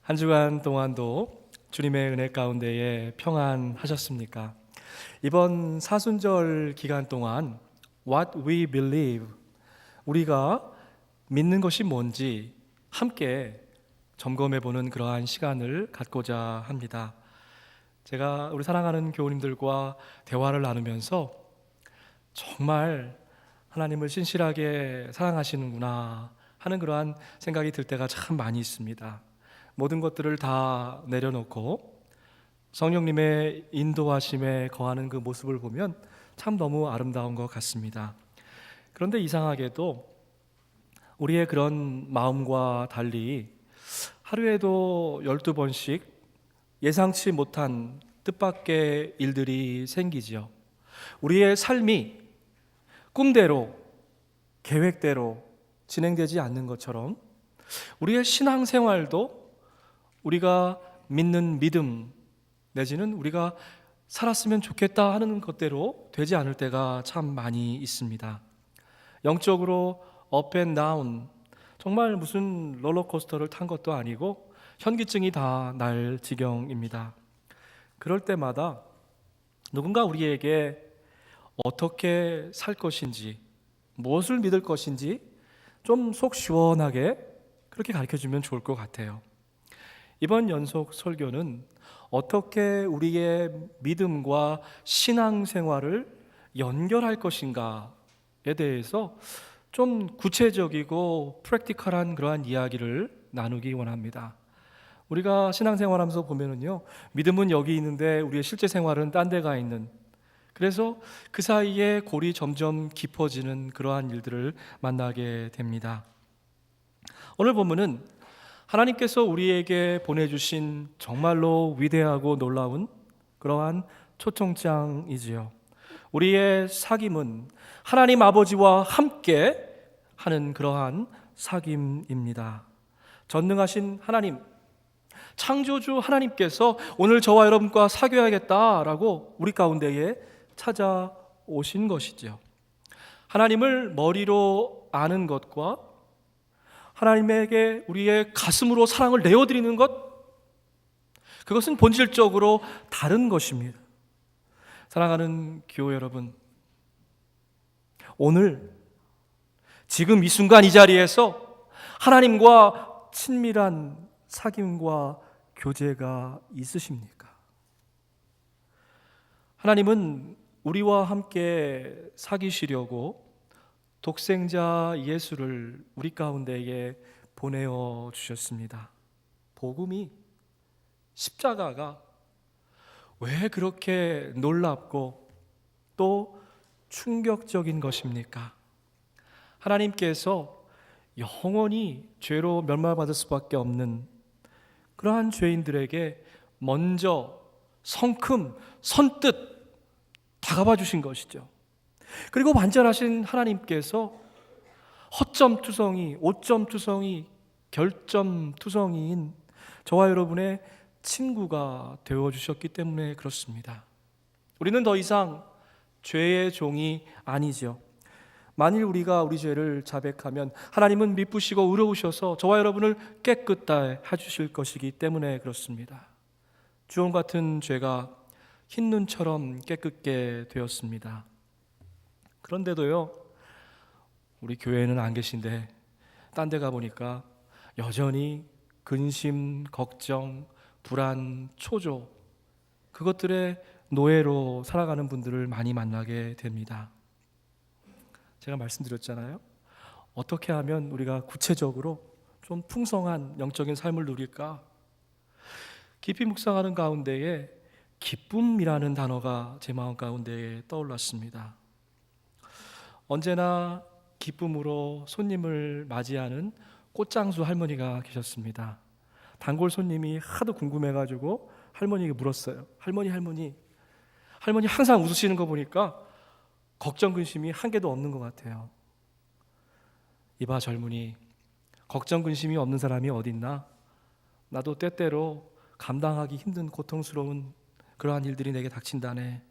한 주간 동안도 주님의 은혜 가운데에 평안하셨습니까? 이번 사순절 기간 동안 What we believe, 우리가 믿는 것이 뭔지 함께 점검해보는 그러한 시간을 갖고자 합니다. 제가 우리 사랑하는 교우님들과 대화를 나누면서 정말 하나님을 신실하게 사랑하시는구나 하는 그러한 생각이 들 때가 참 많이 있습니다. 모든 것들을 다 내려놓고 성령님의 인도하심에 거하는 그 모습을 보면 참 너무 아름다운 것 같습니다. 그런데 이상하게도 우리의 그런 마음과 달리 하루에도 12번씩 예상치 못한 뜻밖의 일들이 생기지요. 우리의 삶이 꿈대로 계획대로 진행되지 않는 것처럼 우리의 신앙생활도 우리가 믿는 믿음 내지는 우리가 살았으면 좋겠다 하는 것대로 되지 않을 때가 참 많이 있습니다. 영적으로 업 앤 다운, 정말 무슨 롤러코스터를 탄 것도 아니고 현기증이 다 날 지경입니다. 그럴 때마다 누군가 우리에게 어떻게 살 것인지, 무엇을 믿을 것인지 좀 속 시원하게 그렇게 가르쳐주면 좋을 것 같아요. 이번 연속 설교는 어떻게 우리의 믿음과 신앙생활을 연결할 것인가에 대해서 좀 구체적이고 프랙티컬한 그러한 이야기를 나누기 원합니다. 우리가 신앙생활하면서 보면은요, 믿음은 여기 있는데 우리의 실제 생활은 딴 데가 있는, 그래서 그 사이에 골이 점점 깊어지는 그러한 일들을 만나게 됩니다. 오늘 본문은 하나님께서 우리에게 보내주신 정말로 위대하고 놀라운 그러한 초청장이지요. 우리의 사귐은 하나님 아버지와 함께 하는 그러한 사귐입니다. 전능하신 하나님, 창조주 하나님께서 오늘 저와 여러분과 사귀어야겠다라고 우리 가운데에 찾아오신 것이죠. 하나님을 머리로 아는 것과 하나님에게 우리의 가슴으로 사랑을 내어드리는 것, 그것은 본질적으로 다른 것입니다. 사랑하는 교회 여러분, 오늘 지금 이 순간 이 자리에서 하나님과 친밀한 사귐과 교제가 있으십니까? 하나님은 우리와 함께 사귀시려고 독생자 예수를 우리 가운데에 보내어 주셨습니다. 복음이, 십자가가 왜 그렇게 놀랍고 또 충격적인 것입니까? 하나님께서 영원히 죄로 멸망받을 수밖에 없는 그러한 죄인들에게 먼저 성큼 선뜻 다가와 주신 것이죠. 그리고 완전하신 하나님께서 허점투성이, 오점투성이, 결점투성이인 저와 여러분의 친구가 되어주셨기 때문에 그렇습니다. 우리는 더 이상 죄의 종이 아니죠. 만일 우리가 우리 죄를 자백하면 하나님은 미쁘시고 의로우셔서 저와 여러분을 깨끗하게 해주실 것이기 때문에 그렇습니다. 주홍 같은 죄가 흰 눈처럼 깨끗게 되었습니다. 그런데도요, 우리 교회에는 안 계신데 딴 데 가보니까 여전히 근심, 걱정, 불안, 초조, 그것들의 노예로 살아가는 분들을 많이 만나게 됩니다. 제가 말씀드렸잖아요. 어떻게 하면 우리가 구체적으로 좀 풍성한 영적인 삶을 누릴까? 깊이 묵상하는 가운데에 기쁨이라는 단어가 제 마음 가운데에 떠올랐습니다. 언제나 기쁨으로 손님을 맞이하는 꽃장수 할머니가 계셨습니다. 단골 손님이 하도 궁금해가지고 할머니에게 물었어요. 할머니 항상 웃으시는 거 보니까 걱정 근심이 한 개도 없는 것 같아요. 이봐 젊은이, 걱정 근심이 없는 사람이 어딨나? 나도 때때로 감당하기 힘든 고통스러운 그러한 일들이 내게 닥친다네.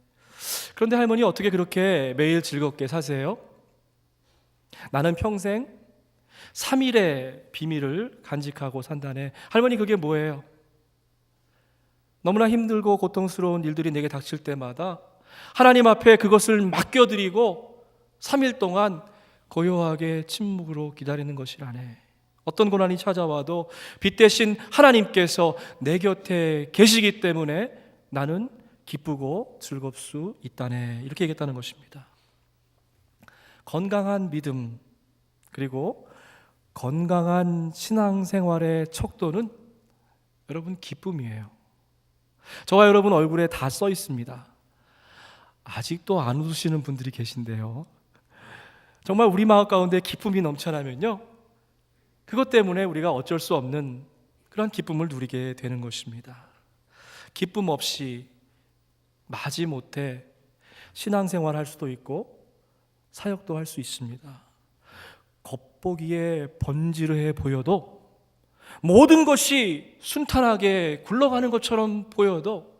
그런데 할머니, 어떻게 그렇게 매일 즐겁게 사세요? 나는 평생 3일의 비밀을 간직하고 산다네. 할머니, 그게 뭐예요? 너무나 힘들고 고통스러운 일들이 내게 닥칠 때마다 하나님 앞에 그것을 맡겨드리고 3일 동안 고요하게 침묵으로 기다리는 것이라네. 어떤 고난이 찾아와도 빛 대신 하나님께서 내 곁에 계시기 때문에 나는 기쁘고 즐겁 수 있다네. 이렇게 얘기했다는 것입니다. 건강한 믿음, 그리고 건강한 신앙생활의 척도는 여러분 기쁨이에요. 저와 여러분 얼굴에 다 써 있습니다. 아직도 안 웃으시는 분들이 계신데요. 정말 우리 마음 가운데 기쁨이 넘쳐나면요, 그것 때문에 우리가 어쩔 수 없는 그런 기쁨을 누리게 되는 것입니다. 기쁨 없이 마지못해 신앙생활 할 수도 있고 사역도 할 수 있습니다. 겉보기에 번지르해 보여도, 모든 것이 순탄하게 굴러가는 것처럼 보여도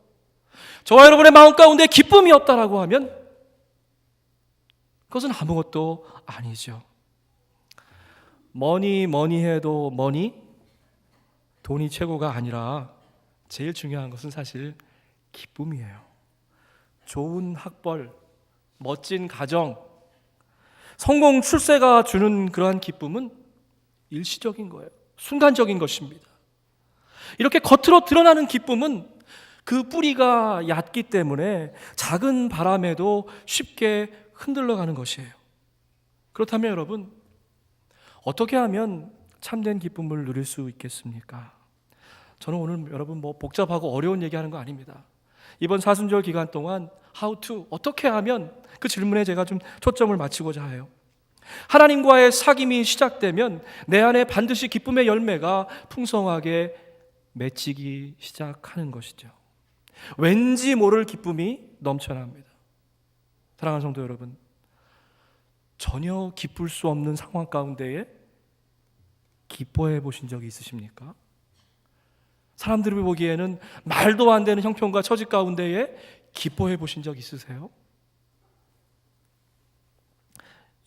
저와 여러분의 마음 가운데 기쁨이 없다라고 하면 그것은 아무것도 아니죠. 뭐니 해도 돈이 최고가 아니라 제일 중요한 것은 사실 기쁨이에요. 좋은 학벌, 멋진 가정, 성공 출세가 주는 그러한 기쁨은 일시적인 거예요. 순간적인 것입니다. 이렇게 겉으로 드러나는 기쁨은 그 뿌리가 얕기 때문에 작은 바람에도 쉽게 흔들려가는 것이에요. 그렇다면 여러분, 어떻게 하면 참된 기쁨을 누릴 수 있겠습니까? 저는 오늘 여러분 복잡하고 어려운 얘기하는 거 아닙니다. 이번 사순절 기간 동안 how to, 어떻게 하면, 그 질문에 제가 좀 초점을 맞추고자 해요. 하나님과의 사귐이 시작되면 내 안에 반드시 기쁨의 열매가 풍성하게 맺히기 시작하는 것이죠. 왠지 모를 기쁨이 넘쳐납니다. 사랑하는 성도 여러분, 전혀 기쁠 수 없는 상황 가운데에 기뻐해 보신 적이 있으십니까? 사람들이 보기에는 말도 안 되는 형편과 처지 가운데에 기뻐해 보신 적 있으세요?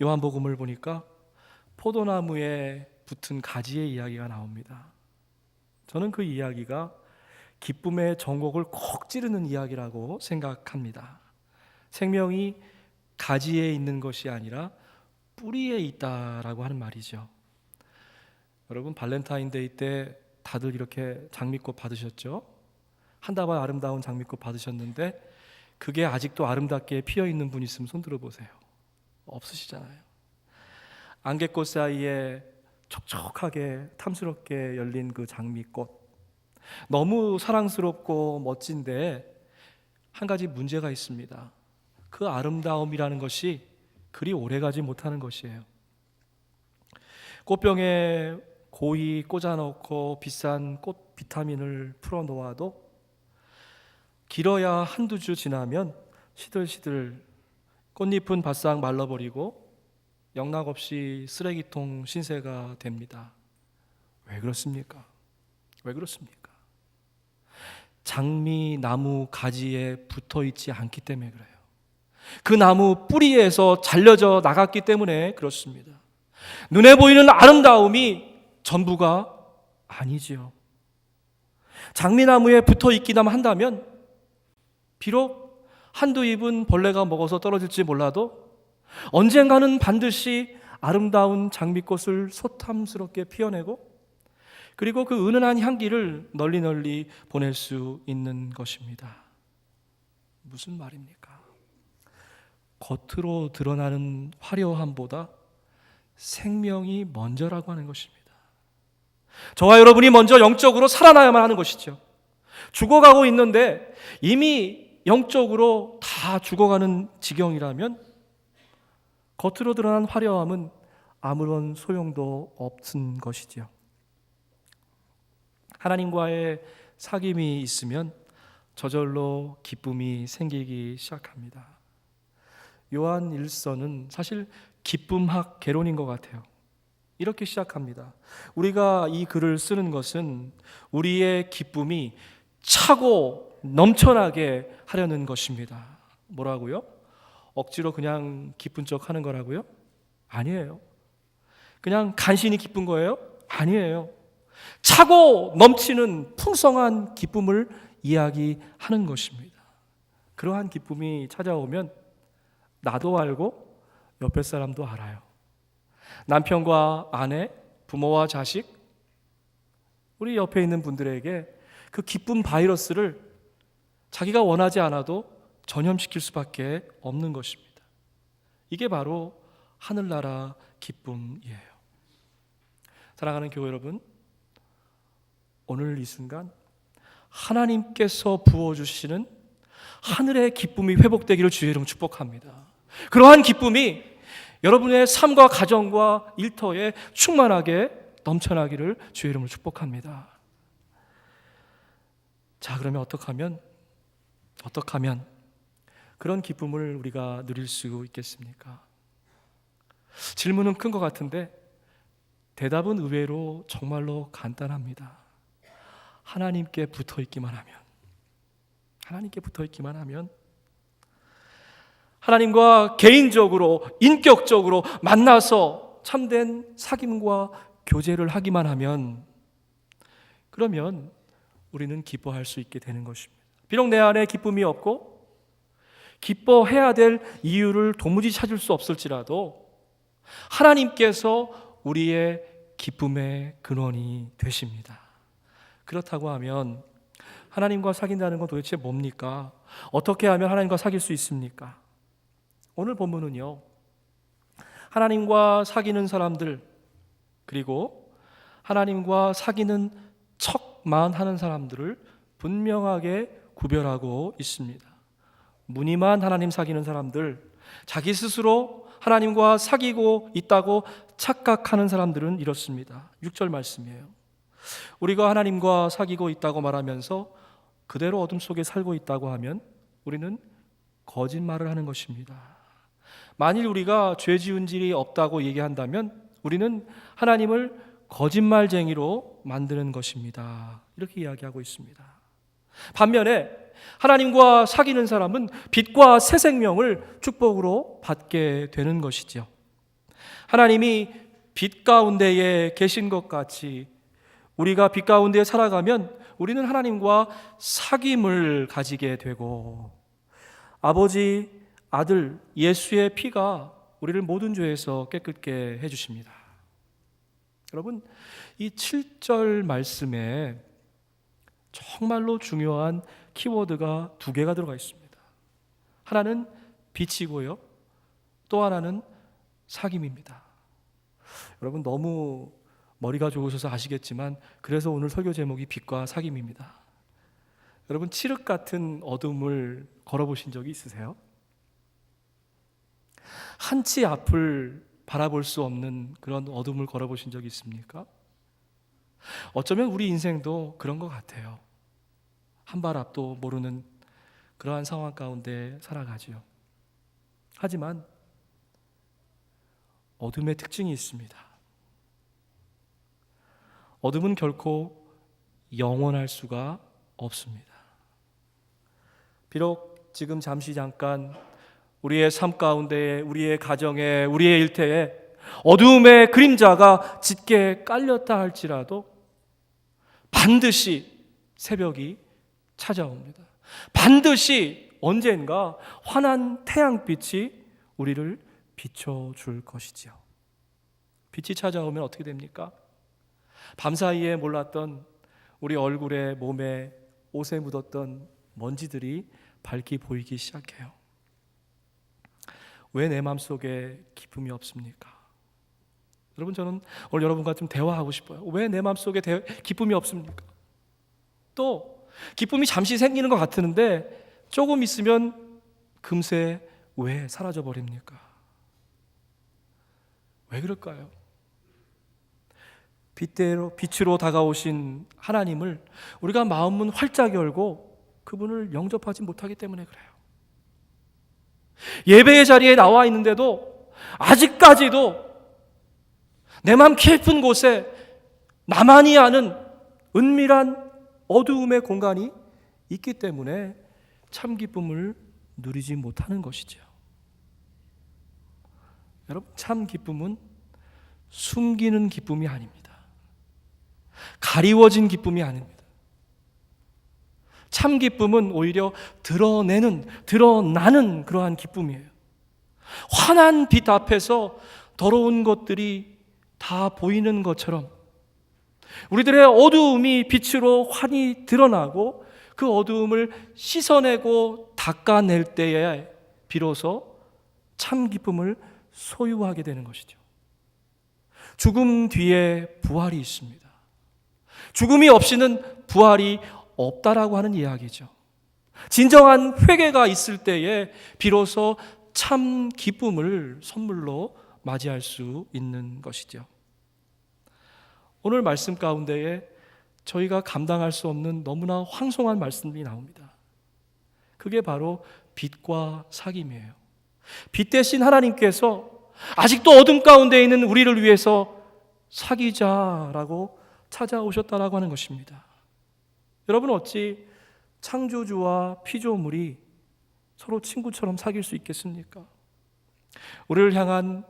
요한복음을 보니까 포도나무에 붙은 가지의 이야기가 나옵니다. 저는 그 이야기가 기쁨의 전곡을 콕 찌르는 이야기라고 생각합니다. 생명이 가지에 있는 것이 아니라 뿌리에 있다라고 하는 말이죠. 여러분, 발렌타인데이 때 다들 이렇게 장미꽃 받으셨죠? 한 다발 아름다운 장미꽃 받으셨는데 그게 아직도 아름답게 피어있는 분 있으면 손 들어보세요. 없으시잖아요. 안개꽃 사이에 촉촉하게 탐스럽게 열린 그 장미꽃, 너무 사랑스럽고 멋진데 한 가지 문제가 있습니다. 그 아름다움이라는 것이 그리 오래가지 못하는 것이에요. 꽃병에 고이 꽂아놓고 비싼 꽃 비타민을 풀어놓아도 길어야 한두 주 지나면 시들시들 꽃잎은 바싹 말라버리고 영락없이 쓰레기통 신세가 됩니다. 왜 그렇습니까? 왜 그렇습니까? 장미 나무 가지에 붙어있지 않기 때문에 그래요. 그 나무 뿌리에서 잘려져 나갔기 때문에 그렇습니다. 눈에 보이는 아름다움이 전부가 아니지요. 장미나무에 붙어있기만 한다면 비록 한두 잎은 벌레가 먹어서 떨어질지 몰라도 언젠가는 반드시 아름다운 장미꽃을 소탐스럽게 피어내고 그리고 그 은은한 향기를 널리 보낼 수 있는 것입니다. 무슨 말입니까? 겉으로 드러나는 화려함보다 생명이 먼저라고 하는 것입니다. 저와 여러분이 먼저 영적으로 살아나야만 하는 것이죠. 죽어가고 있는데 이미 영적으로 다 죽어가는 지경이라면 겉으로 드러난 화려함은 아무런 소용도 없는 것이지요. 하나님과의 사귐이 있으면 저절로 기쁨이 생기기 시작합니다. 요한 1서는 사실 기쁨학 개론인 것 같아요. 이렇게 시작합니다. 우리가 이 글을 쓰는 것은 우리의 기쁨이 차고 넘쳐나게 하려는 것입니다. 뭐라고요? 억지로 그냥 기쁜 척 하는 거라고요? 아니에요. 그냥 간신히 기쁜 거예요? 아니에요. 차고 넘치는 풍성한 기쁨을 이야기하는 것입니다. 그러한 기쁨이 찾아오면 나도 알고 옆에 사람도 알아요. 남편과 아내, 부모와 자식, 우리 옆에 있는 분들에게 그 기쁨 바이러스를 자기가 원하지 않아도 전염시킬 수밖에 없는 것입니다. 이게 바로 하늘나라 기쁨이에요. 사랑하는 교회 여러분, 오늘 이 순간 하나님께서 부어주시는 하늘의 기쁨이 회복되기를 주의 이름으로 축복합니다. 그러한 기쁨이 여러분의 삶과 가정과 일터에 충만하게 넘쳐나기를 주의 이름으로 축복합니다. 자, 그러면 어떻게 하면 그런 기쁨을 우리가 누릴 수 있겠습니까? 질문은 큰 것 같은데 대답은 의외로 정말로 간단합니다. 하나님께 붙어 있기만 하면 하나님과 개인적으로 인격적으로 만나서 참된 사귐과 교제를 하기만 하면 그러면 우리는 기뻐할 수 있게 되는 것입니다. 비록 내 안에 기쁨이 없고 기뻐해야 될 이유를 도무지 찾을 수 없을지라도 하나님께서 우리의 기쁨의 근원이 되십니다. 그렇다고 하면 하나님과 사귄다는 건 도대체 뭡니까? 어떻게 하면 하나님과 사귈 수 있습니까? 오늘 본문은요, 하나님과 사귀는 사람들, 그리고 하나님과 사귀는 척만 하는 사람들을 분명하게 구별하고 있습니다. 무늬만 하나님 사귀는 사람들, 자기 스스로 하나님과 사귀고 있다고 착각하는 사람들은 이렇습니다. 6절 말씀이에요. 우리가 하나님과 사귀고 있다고 말하면서 그대로 어둠 속에 살고 있다고 하면 우리는 거짓말을 하는 것입니다. 만일 우리가 죄 지은 일이 없다고 얘기한다면 우리는 하나님을 거짓말쟁이로 만드는 것입니다. 이렇게 이야기하고 있습니다. 반면에 하나님과 사귀는 사람은 빛과 새 생명을 축복으로 받게 되는 것이죠. 하나님이 빛 가운데에 계신 것 같이 우리가 빛 가운데 살아가면 우리는 하나님과 사귐을 가지게 되고 아버지, 아들, 예수의 피가 우리를 모든 죄에서 깨끗게 해주십니다. 여러분, 이 7절 말씀에 정말로 중요한 키워드가 두 개가 들어가 있습니다. 하나는 빛이고요, 또 하나는 사귐입니다. 여러분, 너무 머리가 좋으셔서 아시겠지만 그래서 오늘 설교 제목이 빛과 사귐입니다. 여러분, 칠흑 같은 어둠을 걸어보신 적이 있으세요? 한치 앞을 바라볼 수 없는 그런 어둠을 걸어보신 적이 있습니까? 어쩌면 우리 인생도 그런 것 같아요. 한 발 앞도 모르는 그러한 상황 가운데 살아가지요. 하지만 어둠의 특징이 있습니다. 어둠은 결코 영원할 수가 없습니다. 비록 지금 잠깐 우리의 삶 가운데, 우리의 가정에, 우리의 일터에 어둠의 그림자가 짙게 깔렸다 할지라도 반드시 새벽이 찾아옵니다. 반드시 언젠가 환한 태양빛이 우리를 비춰줄 것이지요. 빛이 찾아오면 어떻게 됩니까? 밤사이에 몰랐던 우리 얼굴에, 몸에, 옷에 묻었던 먼지들이 밝게 보이기 시작해요. 왜 내 마음속에 기쁨이 없습니까? 여러분, 저는 오늘 여러분과 좀 대화하고 싶어요. 왜 내 마음속에 기쁨이 없습니까? 또 기쁨이 잠시 생기는 것 같은데 조금 있으면 금세 왜 사라져 버립니까? 왜 그럴까요? 빛으로 다가오신 하나님을 우리가 마음은 활짝 열고 그분을 영접하지 못하기 때문에 그래요. 예배의 자리에 나와 있는데도 아직까지도 내 마음 깊은 곳에 나만이 아는 은밀한 어두움의 공간이 있기 때문에 참 기쁨을 누리지 못하는 것이죠. 여러분, 참 기쁨은 숨기는 기쁨이 아닙니다. 가리워진 기쁨이 아닙니다. 참 기쁨은 오히려 드러나는 그러한 기쁨이에요. 환한 빛 앞에서 더러운 것들이 다 보이는 것처럼 우리들의 어두움이 빛으로 환히 드러나고 그 어두움을 씻어내고 닦아낼 때에 비로소 참 기쁨을 소유하게 되는 것이죠. 죽음 뒤에 부활이 있습니다. 죽음이 없이는 부활이 없다라고 하는 이야기죠. 진정한 회개가 있을 때에 비로소 참 기쁨을 선물로 맞이할 수 있는 것이죠. 오늘 말씀 가운데에 저희가 감당할 수 없는 너무나 황송한 말씀이 나옵니다. 그게 바로 빛과 사귐이에요. 빛 대신 하나님께서 아직도 어둠 가운데 있는 우리를 위해서 사귀자라고 찾아오셨다라고 하는 것입니다. 여러분, 어찌 창조주와 피조물이 서로 친구처럼 사귈 수 있겠습니까? 우리를 향한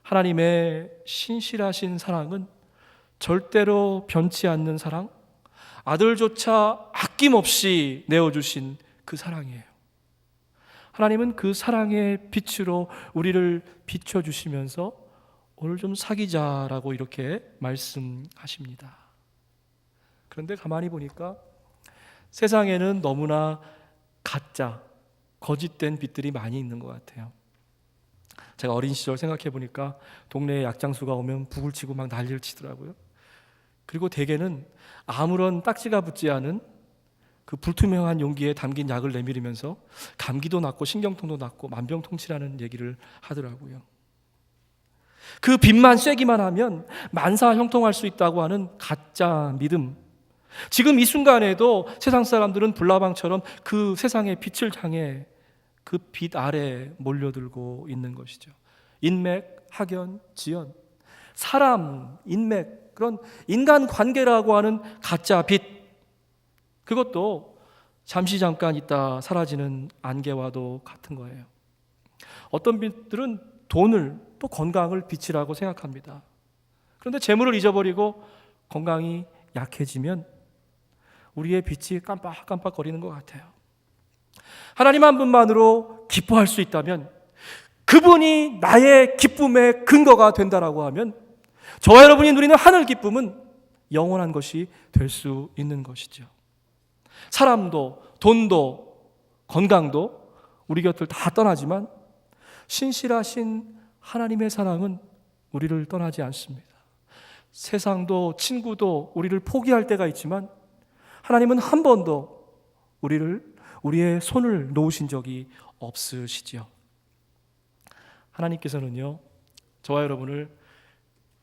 하나님의 신실하신 사랑은 절대로 변치 않는 사랑, 아들조차 아낌없이 내어주신 그 사랑이에요. 하나님은 그 사랑의 빛으로 우리를 비춰주시면서 오늘 좀 사귀자라고 이렇게 말씀하십니다. 그런데 가만히 보니까 세상에는 너무나 가짜, 거짓된 빛들이 많이 있는 것 같아요. 제가 어린 시절 생각해 보니까 동네에 약장수가 오면 북을 치고 막 난리를 치더라고요. 그리고 대개는 아무런 딱지가 붙지 않은 그 불투명한 용기에 담긴 약을 내밀으면서 감기도 낫고 신경통도 낫고 만병통치라는 얘기를 하더라고요. 그 빛만 쐬기만 하면 만사 형통할 수 있다고 하는 가짜 믿음. 지금 이 순간에도 세상 사람들은 불나방처럼 그 세상의 빛을 향해 그 빛 아래 몰려들고 있는 것이죠. 인맥, 학연, 지연, 사람, 인맥, 그런 인간관계라고 하는 가짜 빛, 그것도 잠시 잠깐 있다 사라지는 안개와도 같은 거예요. 어떤 빛들은 돈을 또 건강을 빛이라고 생각합니다. 그런데 재물을 잊어버리고 건강이 약해지면 우리의 빛이 깜빡깜빡거리는 것 같아요. 하나님 한 분만으로 기뻐할 수 있다면, 그분이 나의 기쁨의 근거가 된다라고 하면 저와 여러분이 누리는 하늘 기쁨은 영원한 것이 될 수 있는 것이죠. 사람도 돈도 건강도 우리 곁을 다 떠나지만 신실하신 하나님의 사랑은 우리를 떠나지 않습니다. 세상도 친구도 우리를 포기할 때가 있지만 하나님은 한 번도 우리의 손을 놓으신 적이 없으시지요. 하나님께서는요, 저와 여러분을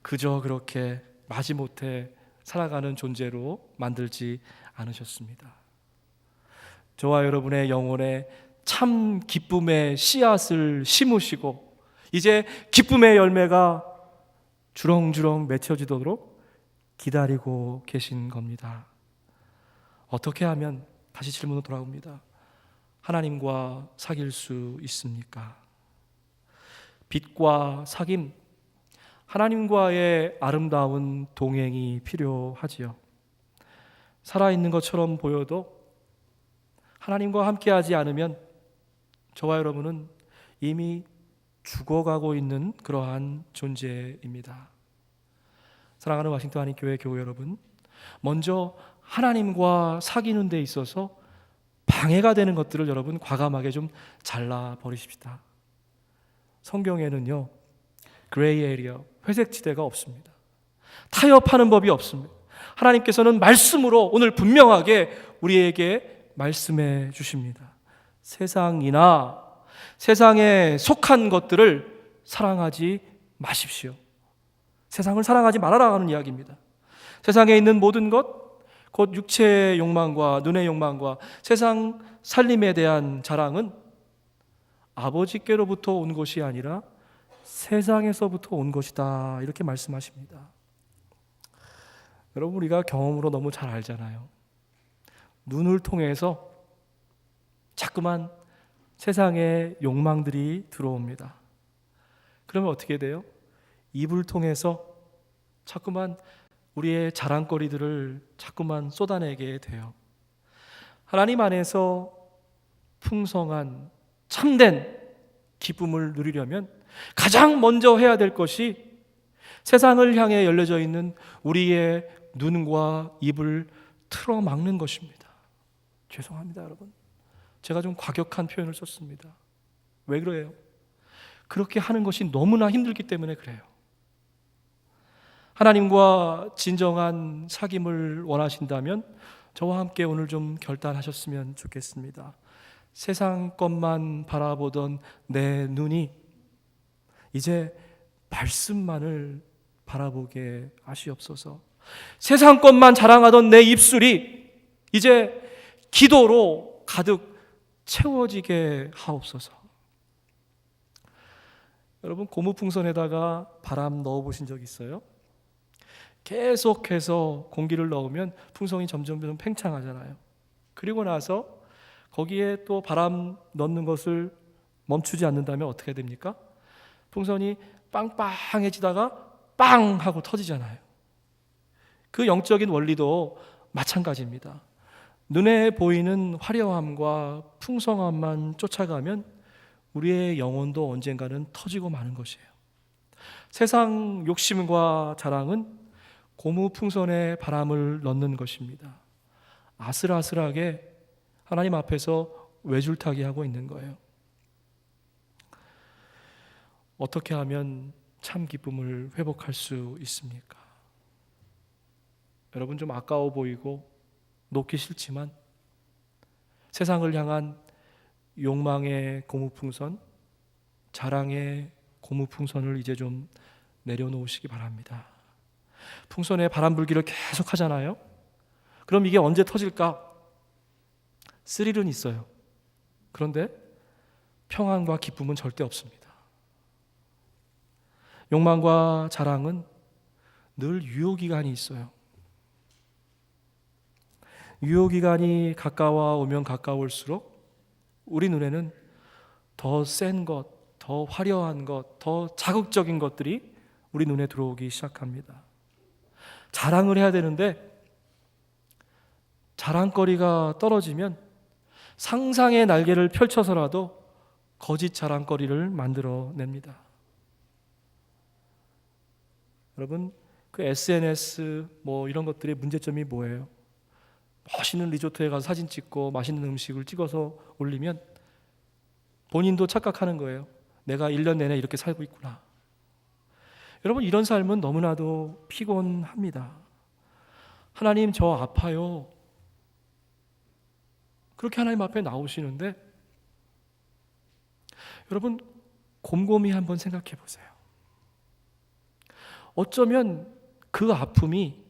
그저 그렇게 마지못해 살아가는 존재로 만들지 않으셨습니다. 저와 여러분의 영혼에 참 기쁨의 씨앗을 심으시고 이제 기쁨의 열매가 주렁주렁 맺혀지도록 기다리고 계신 겁니다. 어떻게 하면, 다시 질문으로 돌아옵니다, 하나님과 사귈 수 있습니까? 빛과 사귐, 하나님과의 아름다운 동행이 필요하지요. 살아있는 것처럼 보여도 하나님과 함께하지 않으면 저와 여러분은 이미 죽어가고 있는 그러한 존재입니다. 사랑하는 워싱턴 한인교회 교회 여러분, 먼저 하나님과 사귀는 데 있어서 방해가 되는 것들을 여러분 과감하게 좀 잘라버리십시다. 성경에는요, 그레이 에리어, 회색 지대가 없습니다. 타협하는 법이 없습니다. 하나님께서는 말씀으로 오늘 분명하게 우리에게 말씀해 주십니다. 세상이나 세상에 속한 것들을 사랑하지 마십시오. 세상을 사랑하지 말아라 하는 이야기입니다. 세상에 있는 모든 것, 곧 육체의 욕망과 눈의 욕망과 세상 살림에 대한 자랑은 아버지께로부터 온 것이 아니라 세상에서부터 온 것이다, 이렇게 말씀하십니다. 여러분, 우리가 경험으로 너무 잘 알잖아요. 눈을 통해서 자꾸만 세상의 욕망들이 들어옵니다. 그러면 어떻게 돼요? 입을 통해서 자꾸만 우리의 자랑거리들을 자꾸만 쏟아내게 돼요. 하나님 안에서 풍성한 참된 기쁨을 누리려면 가장 먼저 해야 될 것이 세상을 향해 열려져 있는 우리의 눈과 입을 틀어막는 것입니다. 죄송합니다, 여러분. 제가 좀 과격한 표현을 썼습니다. 왜 그래요? 그렇게 하는 것이 너무나 힘들기 때문에 그래요. 하나님과 진정한 사귐을 원하신다면 저와 함께 오늘 좀 결단하셨으면 좋겠습니다. 세상 것만 바라보던 내 눈이 이제 말씀만을 바라보게 하시옵소서. 세상 것만 자랑하던 내 입술이 이제 기도로 가득 채워지게 하옵소서. 여러분, 고무풍선에다가 바람 넣어보신 적 있어요? 계속해서 공기를 넣으면 풍선이 점점 팽창하잖아요. 그리고 나서 거기에 또 바람 넣는 것을 멈추지 않는다면 어떻게 됩니까? 풍선이 빵빵해지다가 빵 하고 터지잖아요. 그 영적인 원리도 마찬가지입니다. 눈에 보이는 화려함과 풍성함만 쫓아가면 우리의 영혼도 언젠가는 터지고 마는 것이에요. 세상 욕심과 자랑은 고무풍선에 바람을 넣는 것입니다. 아슬아슬하게 하나님 앞에서 외줄타기 하고 있는 거예요. 어떻게 하면 참 기쁨을 회복할 수 있습니까? 여러분, 좀 아까워 보이고 놓기 싫지만 세상을 향한 욕망의 고무풍선, 자랑의 고무풍선을 이제 좀 내려놓으시기 바랍니다. 풍선에 바람 불기를 계속 하잖아요. 그럼 이게 언제 터질까? 스릴은 있어요. 그런데 평안과 기쁨은 절대 없습니다. 욕망과 자랑은 늘 유효기간이 있어요. 유효기간이 가까워오면 가까울수록 우리 눈에는 더 센 것, 더 화려한 것, 더 자극적인 것들이 우리 눈에 들어오기 시작합니다. 자랑을 해야 되는데 자랑거리가 떨어지면 상상의 날개를 펼쳐서라도 거짓 자랑거리를 만들어냅니다. 여러분, 그 SNS 이런 것들의 문제점이 뭐예요? 멋있는 리조트에 가서 사진 찍고 맛있는 음식을 찍어서 올리면 본인도 착각하는 거예요. 내가 1년 내내 이렇게 살고 있구나. 여러분, 이런 삶은 너무나도 피곤합니다. 하나님, 저 아파요. 그렇게 하나님 앞에 나오시는데 여러분, 곰곰이 한번 생각해 보세요. 어쩌면 그 아픔이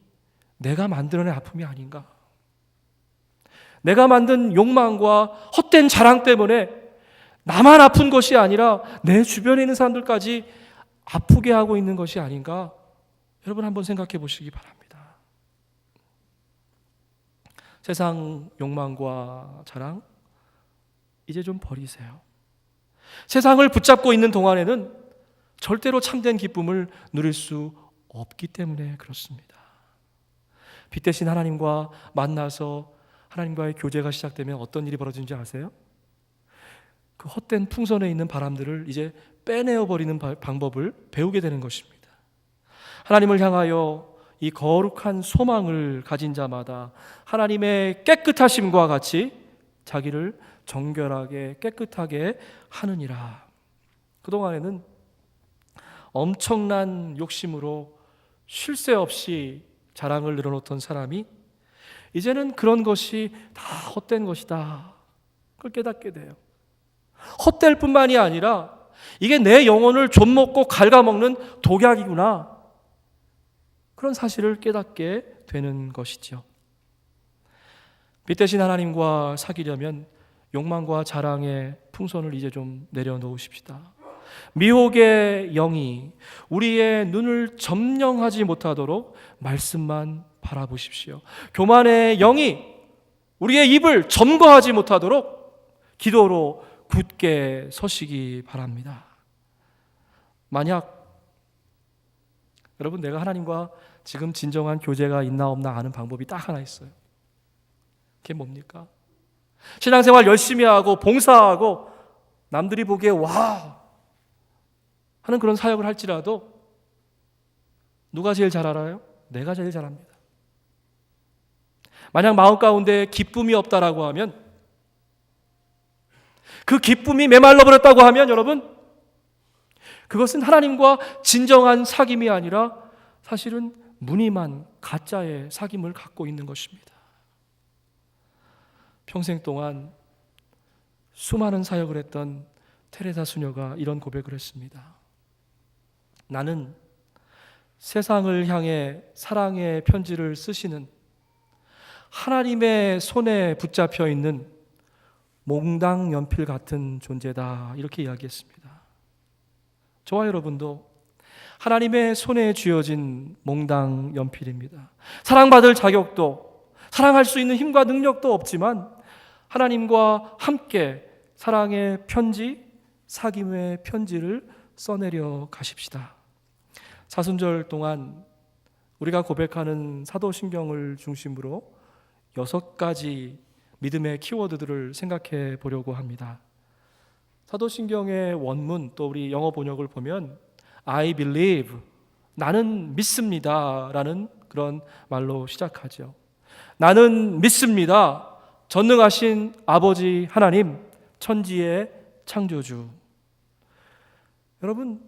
내가 만들어낸 아픔이 아닌가? 내가 만든 욕망과 헛된 자랑 때문에 나만 아픈 것이 아니라 내 주변에 있는 사람들까지 아프게 하고 있는 것이 아닌가? 여러분, 한번 생각해 보시기 바랍니다. 세상 욕망과 자랑 이제 좀 버리세요. 세상을 붙잡고 있는 동안에는 절대로 참된 기쁨을 누릴 수 없기 때문에 그렇습니다. 빛 대신 하나님과 만나서 하나님과의 교제가 시작되면 어떤 일이 벌어지는지 아세요? 그 헛된 풍선에 있는 바람들을 이제 빼내어 버리는 방법을 배우게 되는 것입니다. 하나님을 향하여 이 거룩한 소망을 가진 자마다 하나님의 깨끗하심과 같이 자기를 정결하게 깨끗하게 하느니라. 그동안에는 엄청난 욕심으로 쉴 새 없이 자랑을 늘어놓던 사람이 이제는 그런 것이 다 헛된 것이다. 그걸 깨닫게 돼요. 헛될 뿐만이 아니라 이게 내 영혼을 좀먹고 갉아먹는 독약이구나. 그런 사실을 깨닫게 되는 것이죠. 빛 대신 하나님과 사귀려면 욕망과 자랑의 풍선을 이제 좀 내려놓으십시다. 미혹의 영이 우리의 눈을 점령하지 못하도록 말씀만 바라보십시오. 교만의 영이 우리의 입을 점거하지 못하도록 기도로 굳게 서시기 바랍니다. 만약 여러분, 내가 하나님과 지금 진정한 교제가 있나 없나 아는 방법이 딱 하나 있어요. 그게 뭡니까? 신앙생활 열심히 하고 봉사하고 남들이 보기에 와 하는 그런 사역을 할지라도 누가 제일 잘 알아요? 내가 제일 잘 압니다. 만약 마음 가운데 기쁨이 없다라고 하면, 그 기쁨이 메말라 버렸다고 하면 여러분, 그것은 하나님과 진정한 사귐이 아니라 사실은 무늬만 가짜의 사귐을 갖고 있는 것입니다. 평생 동안 수많은 사역을 했던 테레사 수녀가 이런 고백을 했습니다. 나는 세상을 향해 사랑의 편지를 쓰시는 하나님의 손에 붙잡혀 있는 몽당 연필 같은 존재다, 이렇게 이야기했습니다. 저와 여러분도 하나님의 손에 쥐어진 몽당 연필입니다. 사랑받을 자격도, 사랑할 수 있는 힘과 능력도 없지만 하나님과 함께 사랑의 편지, 사귐의 편지를 써내려 가십시다. 사순절 동안 우리가 고백하는 사도신경을 중심으로 6가지 믿음의 키워드들을 생각해 보려고 합니다. 사도신경의 원문, 또 우리 영어 번역을 보면 I believe, 나는 믿습니다 라는 그런 말로 시작하죠. 나는 믿습니다, 전능하신 아버지 하나님, 천지의 창조주. 여러분,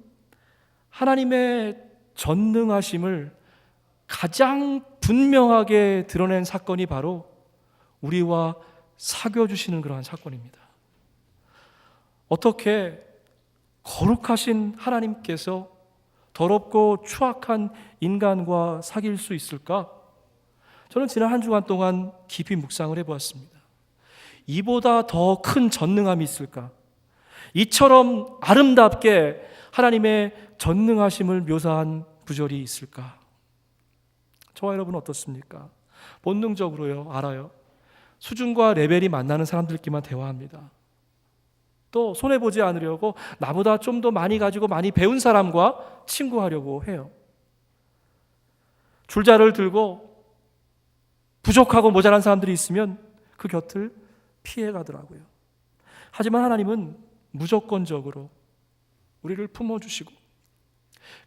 하나님의 전능하심을 가장 분명하게 드러낸 사건이 바로 우리와 사귀어주시는 그러한 사건입니다. 어떻게 거룩하신 하나님께서 더럽고 추악한 인간과 사귈 수 있을까? 저는 지난 한 주간 동안 깊이 묵상을 해보았습니다. 이보다 더 큰 전능함이 있을까? 이처럼 아름답게 하나님의 전능하심을 묘사한 구절이 있을까? 저와 여러분은 어떻습니까? 본능적으로요, 알아요. 수준과 레벨이 만나는 사람들끼리만 대화합니다. 또 손해보지 않으려고 나보다 좀 더 많이 가지고 많이 배운 사람과 친구하려고 해요. 줄자를 들고 부족하고 모자란 사람들이 있으면 그 곁을 피해가더라고요. 하지만 하나님은 무조건적으로 우리를 품어주시고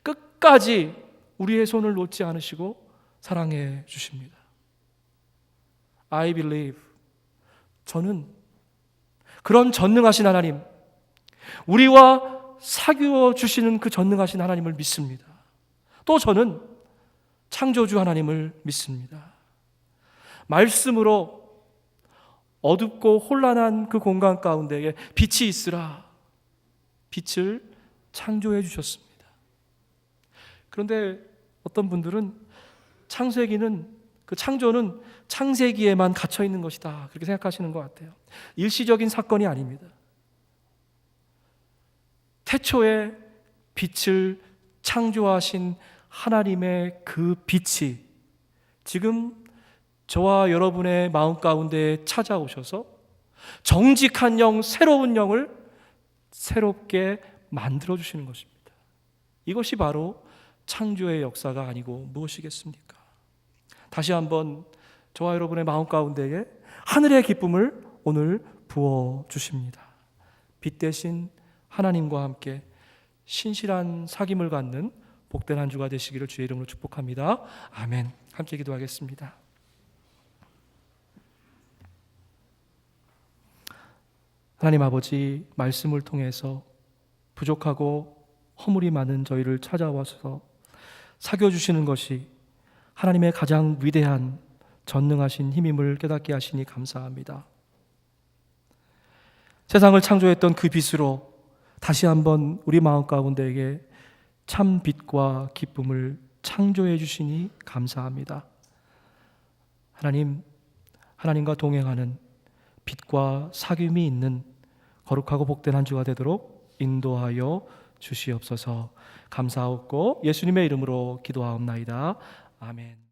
끝까지 우리의 손을 놓지 않으시고 사랑해 주십니다. I believe, 저는 그런 전능하신 하나님, 우리와 사귀어 주시는 그 전능하신 하나님을 믿습니다. 또 저는 창조주 하나님을 믿습니다. 말씀으로 어둡고 혼란한 그 공간 가운데에 빛이 있으라, 빛을 창조해 주셨습니다. 그런데 어떤 분들은 창세기는, 그 창조는 창세기에만 갇혀 있는 것이다, 그렇게 생각하시는 것 같아요. 일시적인 사건이 아닙니다. 태초에 빛을 창조하신 하나님의 그 빛이 지금 저와 여러분의 마음 가운데 찾아오셔서 정직한 영, 새로운 영을 새롭게 만들어주시는 것입니다. 이것이 바로 창조의 역사가 아니고 무엇이겠습니까? 다시 한번 저와 여러분의 마음 가운데에 하늘의 기쁨을 오늘 부어주십니다. 빛 대신 하나님과 함께 신실한 사귐을 갖는 복된 한 주가 되시기를 주의 이름으로 축복합니다. 아멘. 함께 기도하겠습니다. 하나님 아버지, 말씀을 통해서 부족하고 허물이 많은 저희를 찾아와서 사귀어주시는 것이 하나님의 가장 위대한 전능하신 힘임을 깨닫게 하시니 감사합니다. 세상을 창조했던 그 빛으로 다시 한번 우리 마음 가운데에게 참 빛과 기쁨을 창조해 주시니 감사합니다. 하나님, 하나님과 동행하는 빛과 사귐이 있는 거룩하고 복된 한 주가 되도록 인도하여 주시옵소서. 감사하옵고 예수님의 이름으로 기도하옵나이다. 아멘.